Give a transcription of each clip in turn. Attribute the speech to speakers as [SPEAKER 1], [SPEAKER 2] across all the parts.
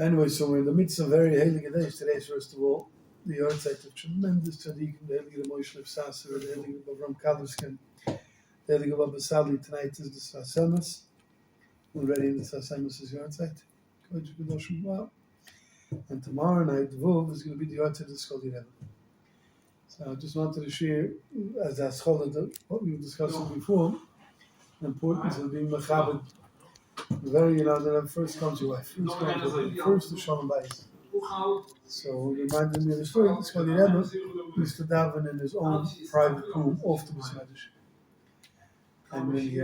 [SPEAKER 1] Anyway, so we're in the midst of very heilige days. Today, first of all, the Yurtzeit of tremendous tzaddikim, the heilige Moshe, Sassover, the heilige Avram Kaluskin, the heilige Baba Sali. Tonight is the Sassover. We're ready in the Sassover is Yurtzeit. Wow. And tomorrow night, Vov is going to be the Yurtzeit of the Skol Rebbe. So I just wanted to share, as a scholar, what we were discussing before, the importance of being Machabed. Very, that first comes your wife. First the Shalom Bayis. So it reminded me of the story. The Skol Rebbe used to daven in his own private room off the Besmedish. And when he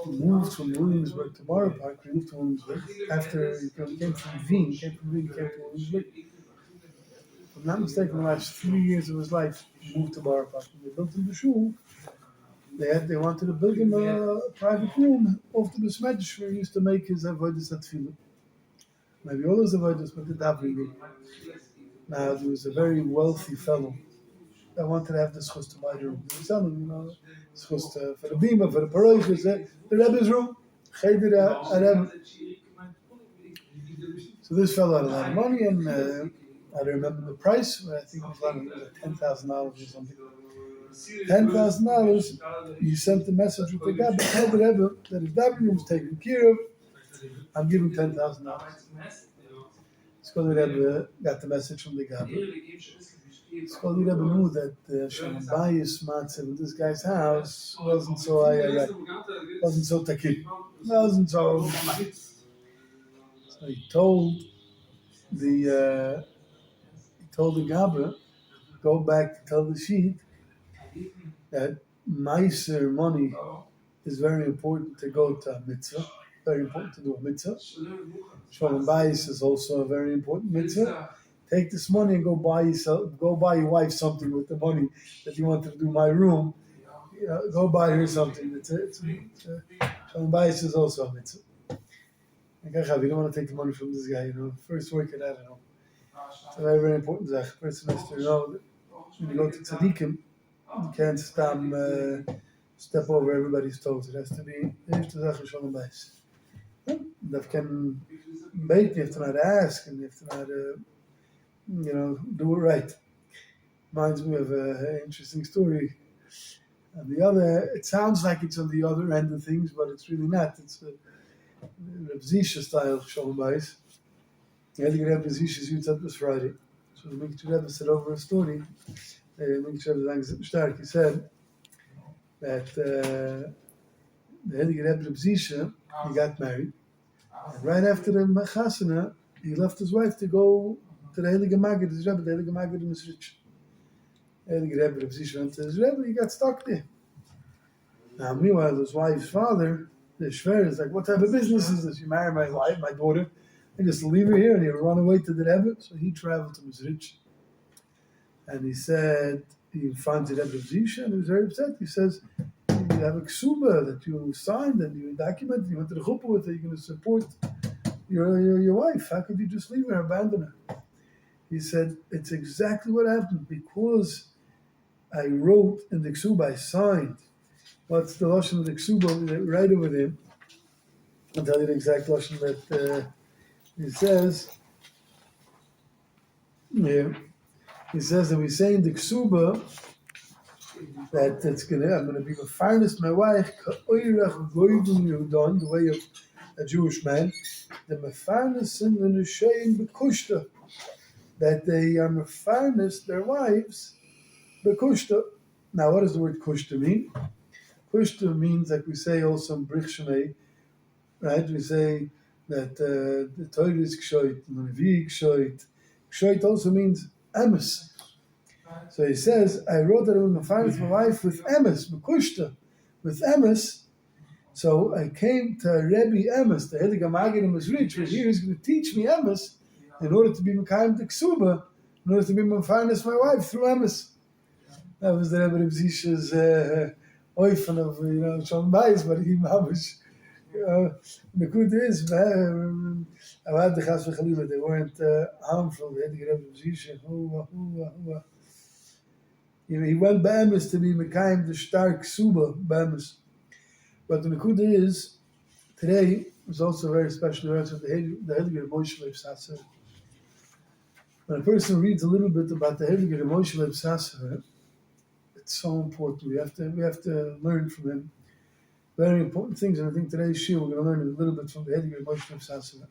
[SPEAKER 1] moved from Williamsburg to Borough Park, he moved to Williamsburg after he came from Wien, came to Williamsburg. If I'm not mistaken, the last 3 years of his life, he moved to Borough Park. When they built him the shul, they wanted to build him a private room off the Besmedish where he used to make his avodas at tefillah. Maybe all his avodas, but the davening room. Now, there was a very wealthy fellow that wanted to have the schus to buy the room. They were selling, schus for the bima, for the paroiches, the Rebbe's room. Cheder Rebbe. So this fellow had a lot of money, and I don't remember the price, but I think it was like $10,000 or something. $10,000, he sent a message with the guy, but tell the Rebbe that his davening room is taken care of. I'm giving $10,000. Skol Rebbe got the message from the guy. Skol Rebbe knew that Shalom Bayis matzah in this guy's house wasn't so wasn't so takir, wasn't so. So he told the Gabra, go back to tell the sheet that meiser money is very important to go to a mitzvah, very important to do a mitzvah. Shalom Bayis is also a very important mitzvah. Take this money and go buy your wife something with the money that you want to do my room. Go buy her something. Shalom Bayis is also a mitzvah. You don't want to take the money from this guy, First work it out, It's a very, very important thing. The person has to know that when you go to tzaddikim, you can't step over everybody's toes. It has to be Shalom Bayis. That can make you have to not ask, and you have to not, do it right. Reminds me of an interesting story. And it sounds like it's on the other end of things, but it's really not. It's a Reb Zisha style Shalom Bayis. The Heilige Rebbe Zisha's Yurtzeit was Friday. So the Mikdash Rebbe said over a story. Mikdash Rebbe he said that the Heilige Rebbe Zisha, he got married. And right after the Chasana, he left his wife to go to the Heilige Magid, his Rebbe, the Heilige Magid in Misrich. The Heilige Rebbe Zisha went to his Rebbe, he got stuck there. Now, meanwhile, his wife's father, the Shver, is like, what type of business is this? You marry my wife, my daughter, and just leave her here, and he'll run away to the Rebbe. So he traveled to Misrich. And he said, he finds the Rebbe Zisha, and he was very upset. He says, you have a ksuba that you signed and you documented, you went to the chuppah with it, you're going to support your wife. How could you just leave her, abandon her? He said, it's exactly what happened, because I wrote in the ksuba, I signed. What's the lashon of the ksuba right over there? I'll tell you the exact lashon that he says. Yeah. He says that we say in the ksuba that I'm going to be mefarnes my wife, the way of a Jewish man, the mefarnes in the nusheim bekushta, that they are mefarnes their wives bekushta. Now, what does the word kushta mean? Kushta means, like we say also in Brich Shemei, right? We say that the Torah is kshoit, the Nevi kshoit. Kshoit also means emes. So he says, I wrote that I was mefarnes my wife with emes, bekushta, with emes. So I came to Rebbe Emes, the Heilige Magid in Misrich, where he was going to teach me emes in order to be mekayim the ksuba, in order to be mefarnes my wife through emes. That was the Rebbe Zisha's oifen of Shalom Bayis, but he mamish. The good is, they weren't harmful. The Heilige Rebbe Zisha, he went be'emes to be mekayim the stark suba be'emes. But the Nakuda is, today was also very special. The Heilige Moshe Sassover. When a person reads a little bit about the Heilige Moshe Leib Sassover, it's so important. We have to learn from him very important things. And I think today's shiur we're going to learn a little bit from the Heilige Moshe Leib Sassover.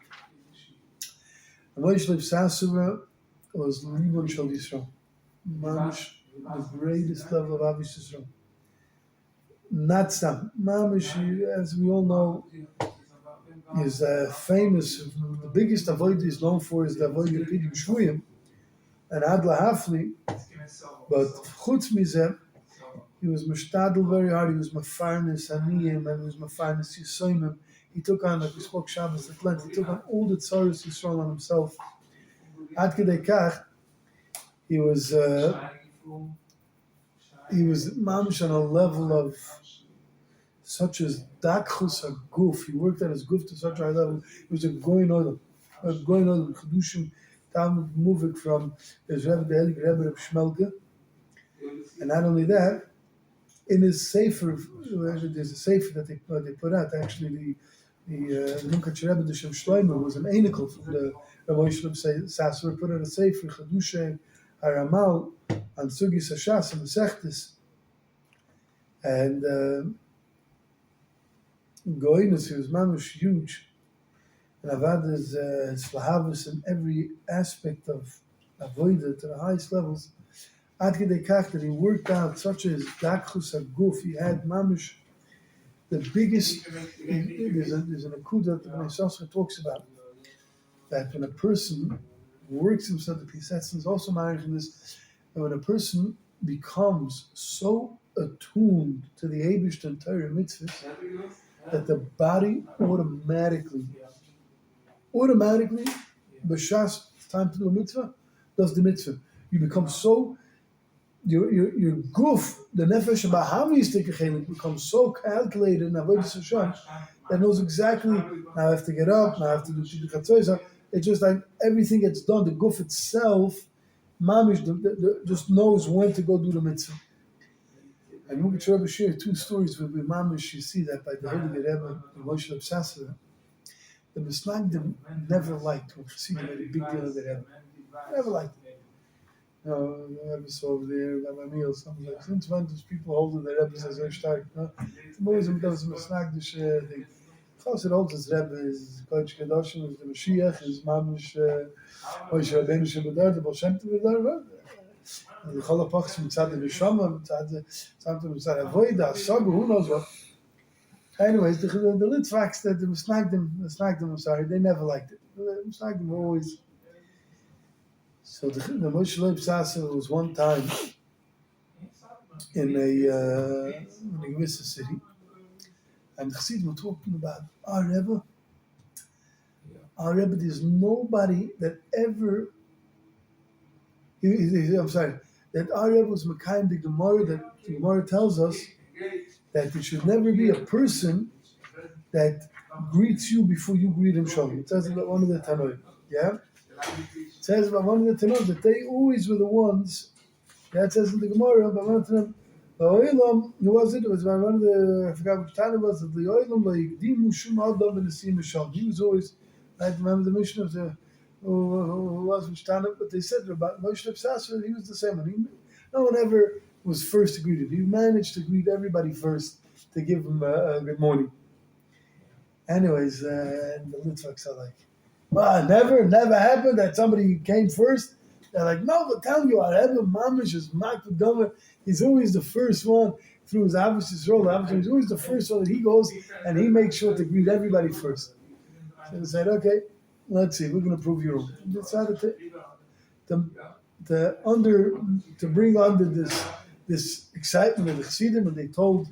[SPEAKER 1] Moshe Leib Sassover was Libon Shal Yisrael, Mamish, the greatest level of Avis Yisrael. Not Stam. Mamish, as we all know, is famous. The biggest avoid he's known for is the avoid of Pidim Shvuyim and Adla Hafli. But Chutz Mizeh, he was Mushtadl very hard. He was Mafarnis Aniyim and he was Mafarnis Yisoimim. He took on, like we spoke Shabbos at length, he took on all the tzaros Yisrael on himself. Ad Kedei Kach, he was mamish on a level of such as dakchus haguf. He worked at his guf to such a high level. He was a goyin olam, chedushim, Talmud moving from his Rebbe, the Heilige Rebbe of Shmelke. And not only that, in his sefer, there's a sefer that they put out. Actually, the Nunkach Rebbe, the Shem Shloimeh, was an anikel from the Rabbi Moshe Leib Sassover, put out a sefer, Chedushay Haramal, on Sugis Hashas and Mesechtes. And Goinus, he was mamish huge. And Avad is Slahavus in every aspect of Avodah to the highest levels. Ad Kedei Kach, that he worked out such as Dakchus HaGuf. He had mamish the biggest. There's an akud that the Sassover talks about, that when a person works himself to peace, that's also married from this, that when a person becomes so attuned to the Eibush and Torah mitzvahs that the body automatically, b'shas, it's time to do a mitzvah, does the mitzvah. You become so, your guf, the nefesh bahamis becomes so calculated in avodas Hashem that knows exactly, now I have to get up, now I have to do shidduch hatzos. It's just like everything gets done. The guf itself, mamish, just knows when to go do the mitzvah. And Mugit Rebbe share two stories with mamish. You see that by the Heilige Rebbe, Moshe Leib Sassover. The Misnagdim never liked when Chassidim made a big deal of the Rebbe. Never liked it. You know, the Rebbe saw over there, Rabbi Meal, something like, since when does people hold the Rebbe as very stark? It's always a Misnagdish thing. Chassid holds his Rebbe, his Kodesh Kedoshim, is the Mashiach, his mamish, Moshe Rabbeinu Shebedar, the Baal Shem Tov Bedar, the Cholapachs Mitzad the Neshama, something Mitzad Avodah, Sabu, who knows what. Anyways, the Litvaks that the Misnagdim, I'm sorry, they never liked it. The Misnagdim always. So the Moshe Leib Sassover was one time in a Gewisse city, and the Chassidim were talking about our Rebbe. Our Rebbe, there's nobody that ever. I'm sorry, that our Rebbe was Mekayim the Gemara, that the Gemara tells us that there should never be a person that greets you before you greet him shalom. It says about one of the Tanoim. Yeah? It says about one of the Tanoim that they always were the ones, that says in the Gemara, about one of the Tanoim, the Oilam, who was it? It was by one of the, I forgot which time it was, that the Oilam, Yigdimu Shum Adam and Nesim Shalom. He was always, I remember the mission of the, who was Mishtana, but they said about Moshe Leib Sassover, he was the same. No one ever was first to greet him. He managed to greet everybody first to give him a good morning. Anyways, and the Litvaks are like, well, never happened that somebody came first. They're like, no, but tell you, our Rebbe Mamish is Makdagomer. He's always the first one through his Abbas' role. He's always the first one that he goes and he makes sure to greet everybody first. So they said, okay, let's see, we're going to prove you wrong. They decided to bring under this excitement of the Chassidim, and they told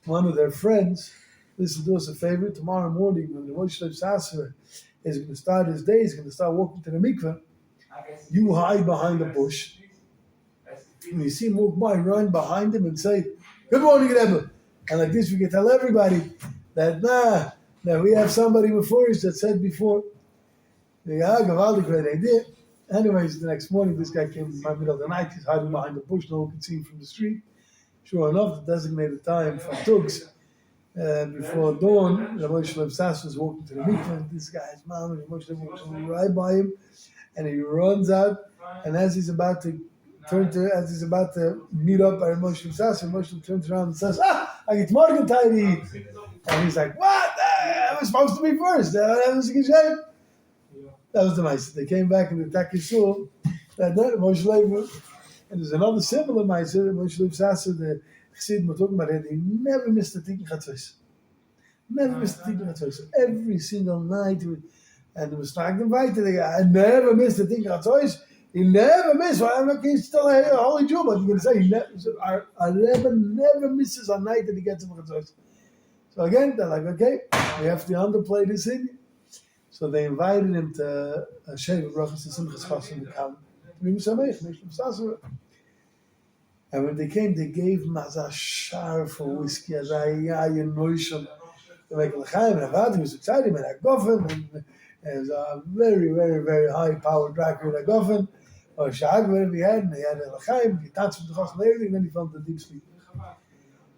[SPEAKER 1] one of their friends, listen, do us a favor, tomorrow morning when the Moshe Leib Sassover is going to start his day, he's going to start walking to the mikveh, you hide behind a bush. When you see him walk by, run behind him and say, good morning, Rebbe. And like this, we can tell everybody that, we have somebody before us that said before. Gavaldi, great idea. Anyways, the next morning, this guy came in the middle of the night. He's hiding behind the bush. No one could see him from the street. Sure enough, the designated time for tugs, before dawn, the Moshe Leib Sassover was walking to the mikveh. This guy's mom, and Moshe Leib was right by him. And he runs out And as he's about to meet up by Moshe Sassover turns around and says, I get morgen tidy. And he's like, what? I was supposed to be first. That was a good shape. That was the mice. They came back in the Takisul. Moshe Leib. And there's another similar mice. Moshe Leib Sassover, the Chassidim were talking about it. He never missed a Tikka Chatzos. Never missed a Tikka Chatzos. Every single night. And it was starting weiter. I never missed a Tikka Chatzos. He never missed. Well, I'm not still a holy Jew, but you're going to say our Rebbe never misses a night that he gets from Chatzos. So again, they're like, okay, we have to underplay this in. So they invited him to a Sheva Brachas and Simchas Chassan to come to be Musamech, Sassover. And when they came, they gave him as a shar for whiskey, as a yayin noishon. They make a l'chaim, and he was excited, and a gofen, and it was a very, very, very high-powered dragon with a gofen, or a shag, whatever he had a l'chaim, he danced with the chassan and everything, and then he fell into deep sleep.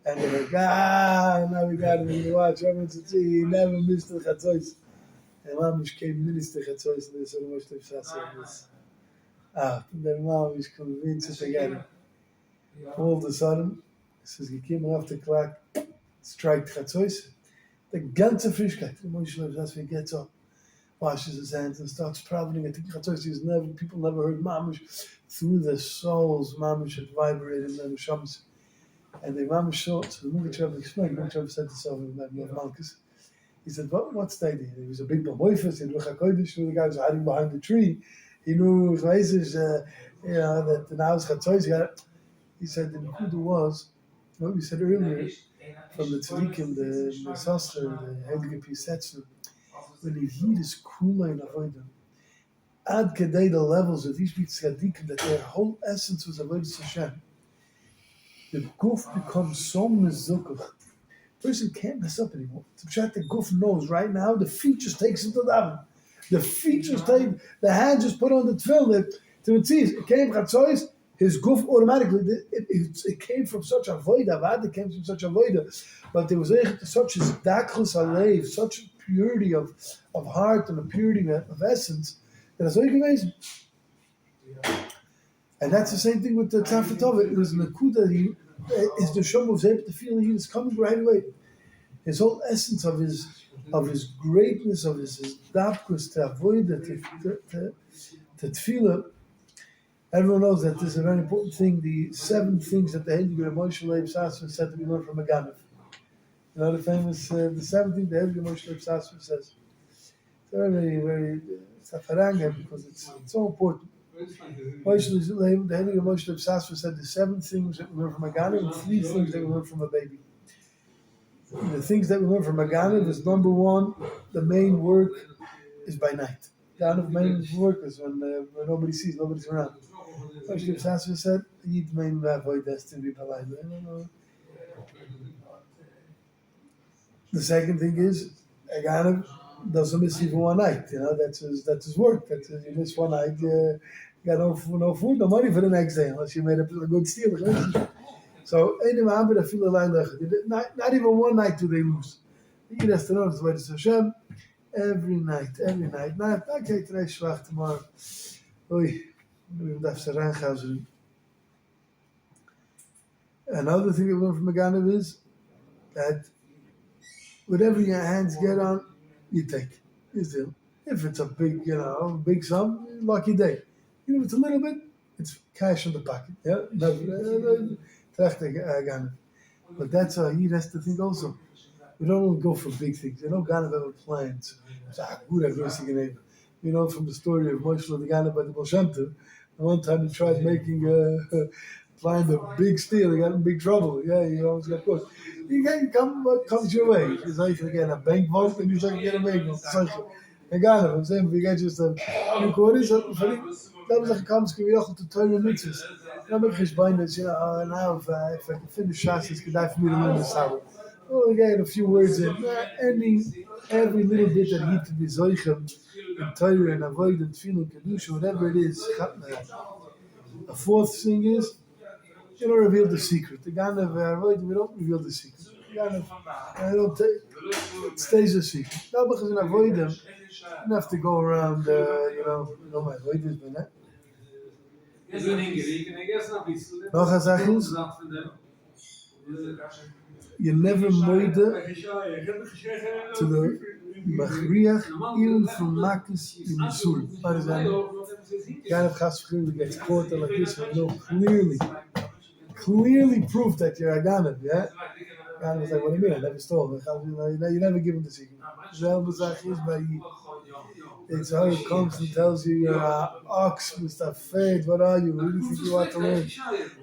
[SPEAKER 1] And they're like, now we got him in the watch. Everyone said, see, he never missed the Chatzos. And Mamish came minister Chatzos, and they said, Moshe Leib Sassover was out. And then Mamish convinced it again. All of a sudden, he says, he came off the clock, strike Chatzos. The ganze Frischkeit, Moshe Leib Sassover gets up, washes his hands, and starts traveling. I think Chatzos, people never heard Mamish. Through their souls, Mamish had vibrated in their Shams. And the Imam short, so the Mugachev explained, Mugachev said to Sassover, Malkus, he said, what's the idea? He was a big Bamoifus, he knew HaKodesh, knew the guy was hiding behind the tree, he knew that the Naus Chatzos, he said the Nikuda was, what we said earlier, from the Tzadikim, the Sassover, the Heilige Pisetzer, when he heat his Kula in Avodah, ad kedei the levels of these Tzadikim, that their whole essence was Avodah Hashem. The goof becomes so mezukach. Person can't mess up anymore. The goof knows right now. The feet just takes him to the The feet just take. The hand just put on the tefillin. To it sees it came Chatzos. His goof automatically. It came from such a voida. It came from such a voida. But there was such a dakhlus alev, such purity of heart and a purity of essence that it's really amazing. And that's the same thing with the Tafetov. It was Nakuda. Is the Shom was able to feel he was coming right away. His whole essence of his greatness, of his dapkus to avoid it, to tefillah. Everyone knows that this is a very important thing. The 7 things that the Heilige Moshe Leib Sassover said to be learned from a Ganav. You know the famous the 7 things the Heilige Moshe Leib Sassover says. It's very, very it's a faranga because it's so important. The Heilige Moshe Leib Sassover said the 7 things that we learn from a Ganav and 3 things that we learn from a baby. The things that we learn from a Ganav is number 1, the main work is by night. Ganav main work is when nobody sees, nobody's around. Moshe Leib Sassover said, Yid main avoid has to be polite. The second thing is a Ganav doesn't miss even one night. You know, that's his work. You miss one night, you got no food, no money for the next day unless you made a good steal. So not even one night do they lose. You has to know the way to Hashem every night. Not okay, today Shlach, tomorrow. Another thing that we learn from Meganav is that whatever your hands get on, you take. If it's a big sum, lucky day. Even if it's a little bit, it's cash in the pocket. Yeah, but that's how he has to think also. We don't go for big things. You know, Ganav have plans. You know, from the story of Moshe the Ganav by the Baal Shem Tov, one time he tried flying a big steal, he got in big trouble. Yeah, he always got caught. You can come what comes your way. He's like to get a bank vault and he's like to get a bank vault. And Ganav, I'm saying, if you get just a few quarters, that was like a comes to Torah mitzvahs. I'm not going to now if I can finish Shas, it's good for me to learn the Sabbath. Oh, we get a few words in. Every little bit that he could be Zoichem, and Torah, and avoid, and feeling Kedusha, whatever it is. A 4th thing is, you don't reveal the secret. The Ganav avoid, we don't reveal the secret. It stays a secret. No, because in avoid them, you don't have to go around, my avoid is, Noch eine Sache ist, you never made to the Machriach, even from Makis in Missouri. What does that mean? Kind of Chasvachim gets caught like this, but you know clearly proof that you're a Ganav, yeah? Ganav was like, what do you mean? I never stole. You never give him the secret. It's how it comes and tells you you're an ox with a fade. What are you? Who do you think you are to learn?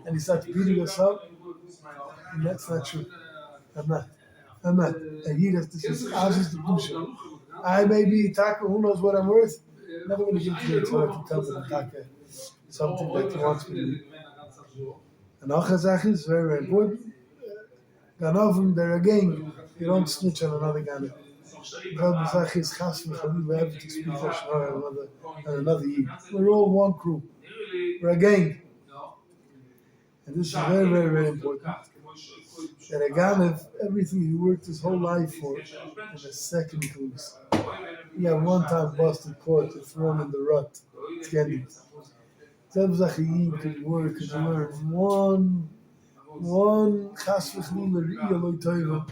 [SPEAKER 1] And he starts beating us up. And that's not true. I'm not. And he does this is Aziz the Busha. I may be Taka, who knows what I'm worth? I'm never going to give to you so I can tell them Taka something that he wants me to do. And Achazach is very, very important. Ganovim, they're a gang. You don't snitch on another Ganav. God is Chas v'Chalil, everything speaks Lashon and another Yid. We're all one crew. We're a gang. And this is very, very, very important. That a Ganav, everything he worked his whole life for, in a second he lose. He had one time busted caught and thrown in the rut. It's getting. Zevzach a Yid could work, could learn one Chas v'Chalil, Re'iyah Lo Toiva.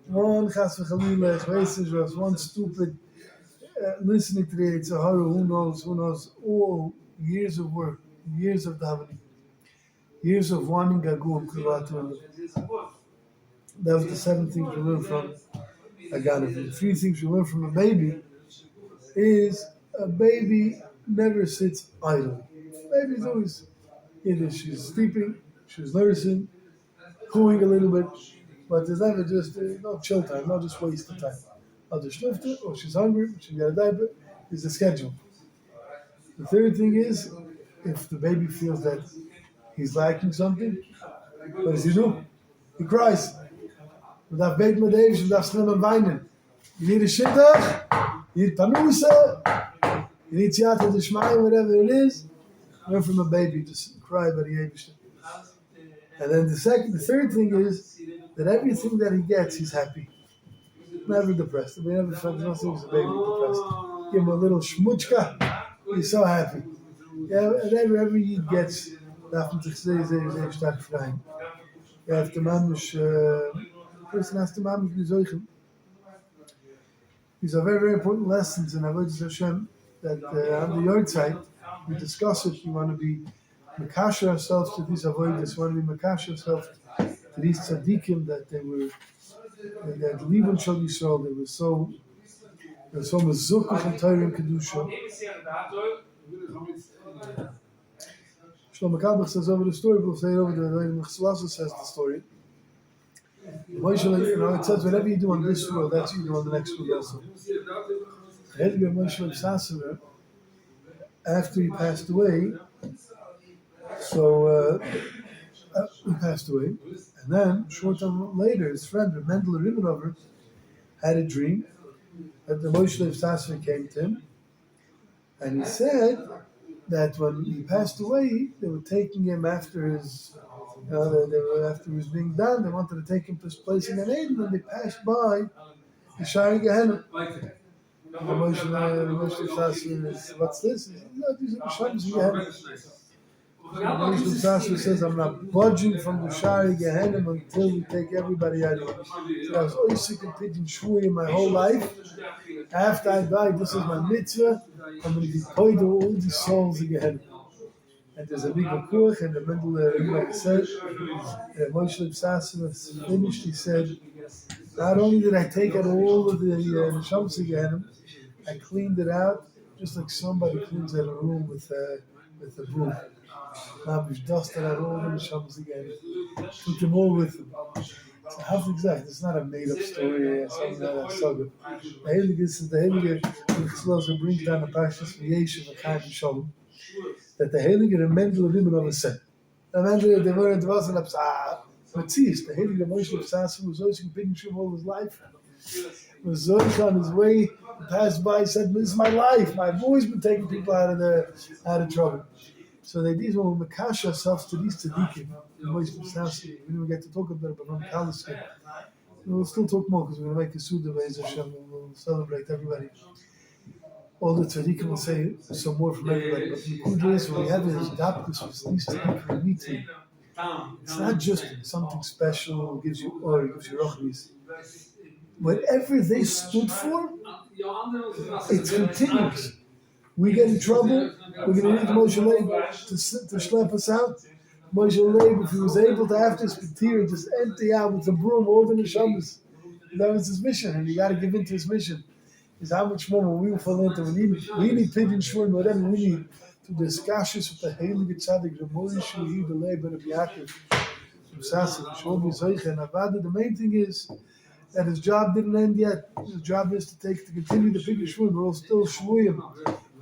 [SPEAKER 1] One Chas v'Chalila, one stupid listening to the Sahara, who knows, all years of work, years of davening, years of wanting Gagum, Kulatu. That was the 7 things we learned from a Ganav. The 3 things we learned from a baby is a baby never sits idle. Baby's always, either she's sleeping, she's nursing, cooing a little bit, but there's never just no chill time, not just waste of time. Either shlifted, or she's hungry, she got a diaper. There's a schedule. The 3rd thing is, if the baby feels that he's lacking something, what does he do? He cries. You need a shittach, you need panusa, you need tiyata d'shmayim, whatever it is. Learn from a baby, just cry by the Eibishter. And then the 3rd thing is that everything that he gets, he's happy. Never depressed. I mean, never felt nothing was a baby depressed. Give him a little shmuchka, he's so happy. Yeah, and every Yid gets, darf man sich sehr stark freien. You have to manage, person has to manage besuchen. These are very, very important lessons in Avodas Hashem that on the Yurtzeit, we discuss it. You want to be Makasha ourselves to these avodas. We want to be Makasha ourselves to these tzaddikim that they were, that Leib Shal Yisrael, they were so mezukah and Torah and Kedusha. Shlomo Kabach says over the story, we'll say over the way Sassover says the story. Moshe, it says whatever you do on this world, that's what you do on the next world also. Moshe Sassover, after he passed away, he passed away, and then short time later, his friend Mendel Ribbenhofer had a dream that the Moshe Sassover came to him, and he said that when he passed away, they were taking him after his, after he was being done. They wanted to take him to his place in Gan Eden, and they passed by the Shari Gehenna. The Moshe Sassover says, "What's this?" He said, "No, these are the Shams of Gehenna." Moshe Sassover says, "I'm not budging from the Shari Gehenna until we take everybody out of here." So I was always sick and pidgin shvui my whole life. After I die, this is my mitzvah. I'm going to be paid to all these souls in Gehenna. And there's a big Bakuch, and the Mendel, like I said, Moshe Sassover finished. He said, "Not only did I take out all of the Shams of Gehenna, I cleaned it out just like somebody cleans out a room with a broom. Now we've dusted out all the Shams again, took them all with them." So how exact? It's not a made-up story or something like that. So good. The Heilige Cheslozer brings down the Parshas V'Yeshev and Chaim Shalom that the Heilige Mendel Ribbenhofer said. The Mendel, there wasn't a Matthias. The Heilige Moshe Sassover was always being Shuv all his life. Was Zoich on his way, passed by, said, "This is my life. I've always been taking people out of trouble." So these will makash ourselves to these tzaddikim. We didn't get to talk about it, but from Kaliskin. We'll still talk more because we're going to make a Suda Be'ez Hashem and we'll celebrate everybody. all the tzaddikim will say some more from everybody, but the Nekuda is when you have his dapkus with these tzaddikim meeting, it's not just something special, gives you or gives you rochnis. Whatever they stood for, it continues. We get in trouble, we're going to need Moshe Leib to schlep us out. Moshe Leib, if he was able to have this material, just empty out with a broom all the neshamas, that was his mission, and you got to give in to his mission. Is how much more when we will fall into we need pidyon shvurim, whatever we need to discuss this with the heilige tzaddik, the Moshe, the Leib, and the Yaakov, from Sassover. The main thing is that his job didn't end yet. His job is to continue the pidyon shvurim. We're all still shvuyim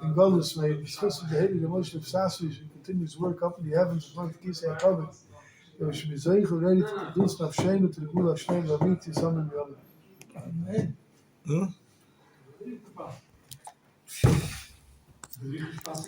[SPEAKER 1] in Golus, may discuss with the heilige Moshe of Sassover. He continues to work up in the heavens in front of Kisei HaKavod. We should be ready to produce nafshenu to the Gula Hashem v'amiti Samen v'Yom. Amen.